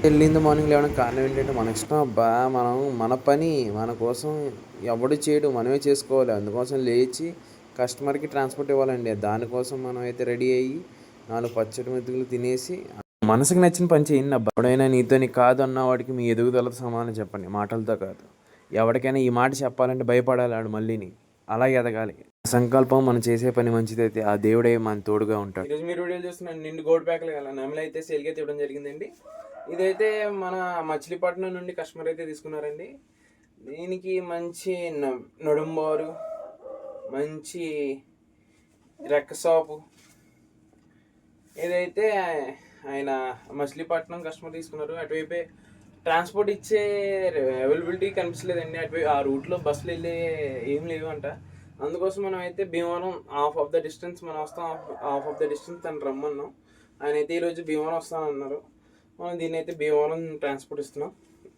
వెళ్ళింది మార్నింగ్ లేవడానికి కారణం ఏంటంటే మన ఇష్టం అబ్బా. మనం మన పని మన కోసం ఎవడు చేయడు, మనమే చేసుకోవాలి. అందుకోసం లేచి కస్టమర్కి ట్రాన్స్పోర్ట్ ఇవ్వాలండి. దానికోసం మనం అయితే రెడీ అయ్యి 4 పచ్చడి మెతుకులు తినేసి మనసుకు నచ్చిన పని చేయండి అబ్బా. ఎవడైనా నీతోని కాదు అన్న వాడికి మీ ఎదుగుదలతో సమానం చెప్పండి, మాటలతో కాదు. ఎవరికైనా ఈ మాట చెప్పాలంటే భయపడాలి ఆడు మళ్ళీని. అలా ఎదగాలి. సంకల్పం మనం చేసే పని మంచిదైతే ఆ దేవుడే మన తోడుగా ఉంటాడు. ఈరోజు మీరు వీడియోలు చూస్తున్నాను, నిండు గోల్డ్ ప్యాక్లు కదా నెమలి అయితే సేల్కి అయితే ఇవ్వడం జరిగిందండి. ఇదైతే మన మచిలీపట్నం నుండి కస్టమర్ అయితే తీసుకున్నారండి. దీనికి మంచి నడుంబారు, మంచి రెక్క సాపు. ఇదైతే ఆయన మచిలీపట్నం కస్టమర్ తీసుకున్నారు. అటువైపే ట్రాన్స్పోర్ట్ ఇచ్చే అవైలబిలిటీ కనిపించలేదండి. అటువైపు ఆ రూట్లో బస్సులు వెళ్ళే ఏం లేవు అంట. అందుకోసం మనం అయితే Bhimavaram half of the distance మనం వస్తాం, హాఫ్ ఆఫ్ ద డిస్టెన్స్ తను రమ్మన్నాం. ఆయన అయితే ఈరోజు భీమవరం వస్తానన్నారు. మనం దీన్ని అయితే భీమవరం ట్రాన్స్పోర్ట్ ఇస్తున్నాం.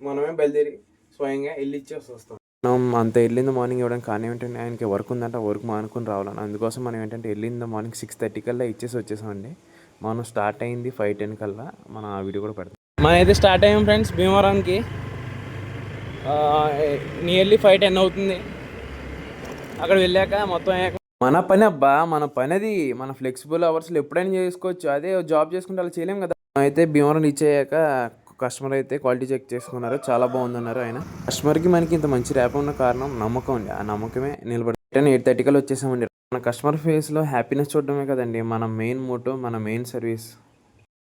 మనమే బయలుదేరి స్వయంగా వెళ్ళి ఇచ్చేసి వస్తాం. మనం అంత వెళ్ళింది మార్నింగ్ ఇవ్వడానికి కానీ ఏంటంటే ఆయనకి వర్క్ ఉందంటే వర్క్ మానుకొని రావాలని. అందుకోసం మనం ఏంటంటే వెళ్ళింది మార్నింగ్ 6:30 కల్లా ఇచ్చేసి వచ్చేసామండి. మనం స్టార్ట్ అయింది 5:10 కల్లా. మనం ఆ వీడియో కూడా పెడతాం. మనం అయితే స్టార్ట్ అయ్యాం ఫ్రెండ్స్ భీమవరంకి. నియర్లీ 5:10 అవుతుంది. అక్కడ వెళ్ళాక మొత్తం మన పని అబ్బా, మన పని అది. మన ఫ్లెక్సిబుల్ అవర్స్లో ఎప్పుడైనా చేసుకోవచ్చు. అదే జాబ్ చేసుకుంటే అలా చేయలేం కదా. అయితే భీమవరం రీచ్ అయ్యాక కస్టమర్ అయితే క్వాలిటీ చెక్ చేసుకున్నారు. చాలా బాగుందన్నారు ఆయన. కస్టమర్కి మనకి ఇంత మంచి ర్యాప్ ఉన్న కారణం నమ్మకం అండి. ఆ నమ్మకమే నిలబడి 8:30 కల్లా వచ్చేసామండి. మన కస్టమర్ ఫేస్లో హ్యాపీనెస్ చూడడమే కదండి మన మెయిన్ మోటో, మన మెయిన్ సర్వీస్.